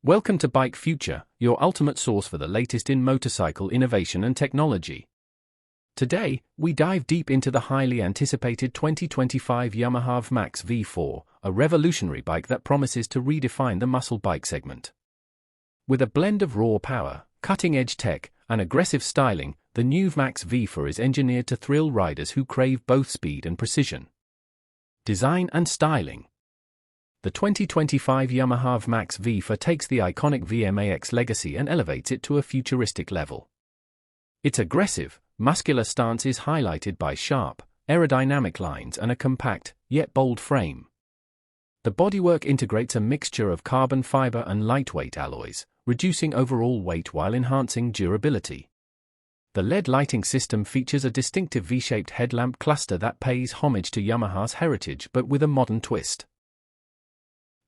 Welcome to Bike Future, your ultimate source for the latest in motorcycle innovation and technology. Today, we dive deep into the highly anticipated 2025 Yamaha VMAX V4, a revolutionary bike that promises to redefine the muscle bike segment. With a blend of raw power, cutting-edge tech, and aggressive styling, the new VMAX V4 is engineered to thrill riders who crave both speed and precision. Design and styling. The 2025 Yamaha VMAX V4 takes the iconic VMAX legacy and elevates it to a futuristic level. Its aggressive, muscular stance is highlighted by sharp, aerodynamic lines and a compact, yet bold frame. The bodywork integrates a mixture of carbon fiber and lightweight alloys, reducing overall weight while enhancing durability. The LED lighting system features a distinctive V-shaped headlamp cluster that pays homage to Yamaha's heritage but with a modern twist.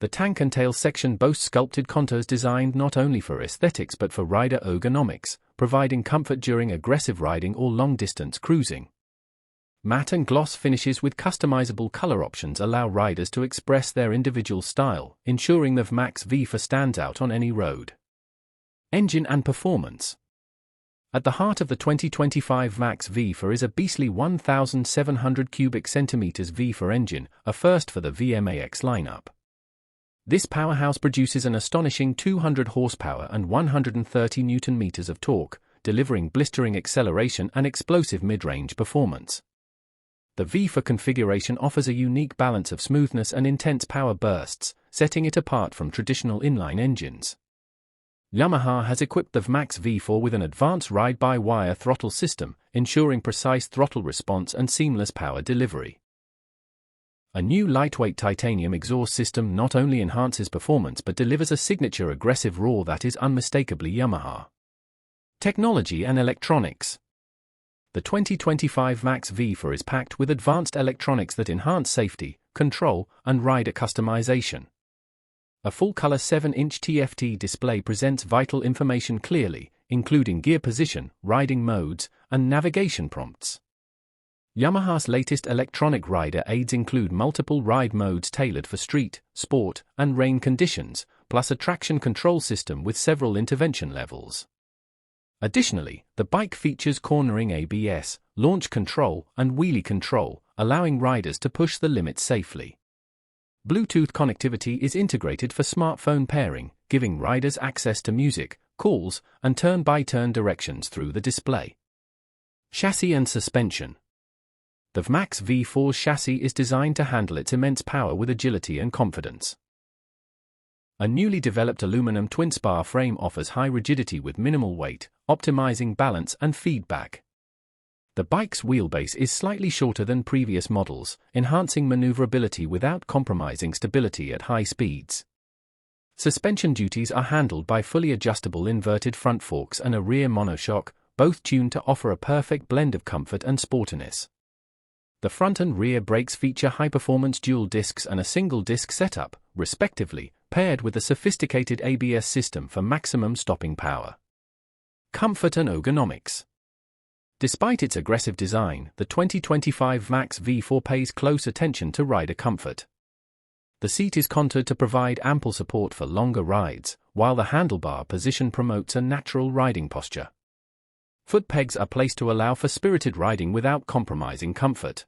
The tank and tail section boasts sculpted contours designed not only for aesthetics but for rider ergonomics, providing comfort during aggressive riding or long-distance cruising. Matte and gloss finishes with customizable color options allow riders to express their individual style, ensuring the VMAX V4 stands out on any road. Engine and performance. At the heart of the 2025 VMAX V4 is a beastly 1,700 cubic centimeters V4 engine, a first for the VMAX lineup. This powerhouse produces an astonishing 200 horsepower and 130 Nm of torque, delivering blistering acceleration and explosive mid-range performance. The V4 configuration offers a unique balance of smoothness and intense power bursts, setting it apart from traditional inline engines. Yamaha has equipped the VMAX V4 with an advanced ride-by-wire throttle system, ensuring precise throttle response and seamless power delivery. A new lightweight titanium exhaust system not only enhances performance but delivers a signature aggressive roar that is unmistakably Yamaha. Technology and electronics. The 2025 VMAX V4 is packed with advanced electronics that enhance safety, control, and rider customization. A full-color 7-inch TFT display presents vital information clearly, including gear position, riding modes, and navigation prompts. Yamaha's latest electronic rider aids include multiple ride modes tailored for street, sport, and rain conditions, plus a traction control system with several intervention levels. Additionally, the bike features cornering ABS, launch control, and wheelie control, allowing riders to push the limits safely. Bluetooth connectivity is integrated for smartphone pairing, giving riders access to music, calls, and turn-by-turn directions through the display. Chassis and suspension. The VMAX V4's chassis is designed to handle its immense power with agility and confidence. A newly developed aluminum twin-spar frame offers high rigidity with minimal weight, optimizing balance and feedback. The bike's wheelbase is slightly shorter than previous models, enhancing maneuverability without compromising stability at high speeds. Suspension duties are handled by fully adjustable inverted front forks and a rear monoshock, both tuned to offer a perfect blend of comfort and sportiness. The front and rear brakes feature high-performance dual discs and a single-disc setup, respectively, paired with a sophisticated ABS system for maximum stopping power. Comfort and ergonomics. Despite its aggressive design, the 2025 VMAX V4 pays close attention to rider comfort. The seat is contoured to provide ample support for longer rides, while the handlebar position promotes a natural riding posture. Foot pegs are placed to allow for spirited riding without compromising comfort.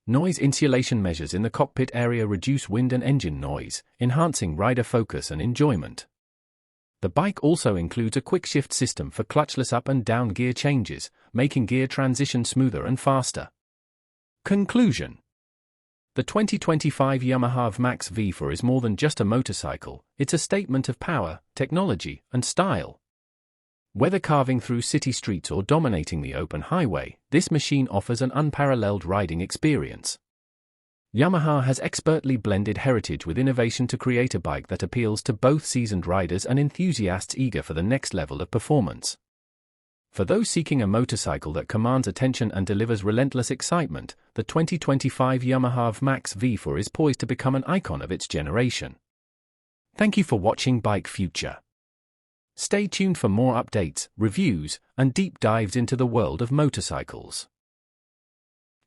Noise insulation measures in the cockpit area reduce wind and engine noise, enhancing rider focus and enjoyment. The bike also includes a quick-shift system for clutchless up and down gear changes, making gear transition smoother and faster. Conclusion. The 2025 Yamaha VMAX V4 is more than just a motorcycle, it's a statement of power, technology, and style. Whether carving through city streets or dominating the open highway, this machine offers an unparalleled riding experience. Yamaha has expertly blended heritage with innovation to create a bike that appeals to both seasoned riders and enthusiasts eager for the next level of performance. For those seeking a motorcycle that commands attention and delivers relentless excitement, the 2025 Yamaha VMAX V4 is poised to become an icon of its generation. Thank you for watching Bike Future. Stay tuned for more updates, reviews, and deep dives into the world of motorcycles.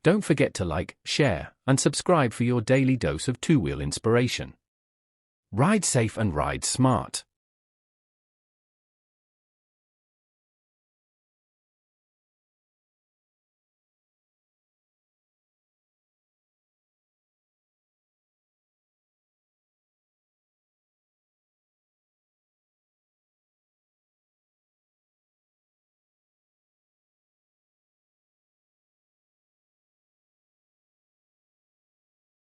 Don't forget to like, share, and subscribe for your daily dose of two-wheel inspiration. Ride safe and ride smart.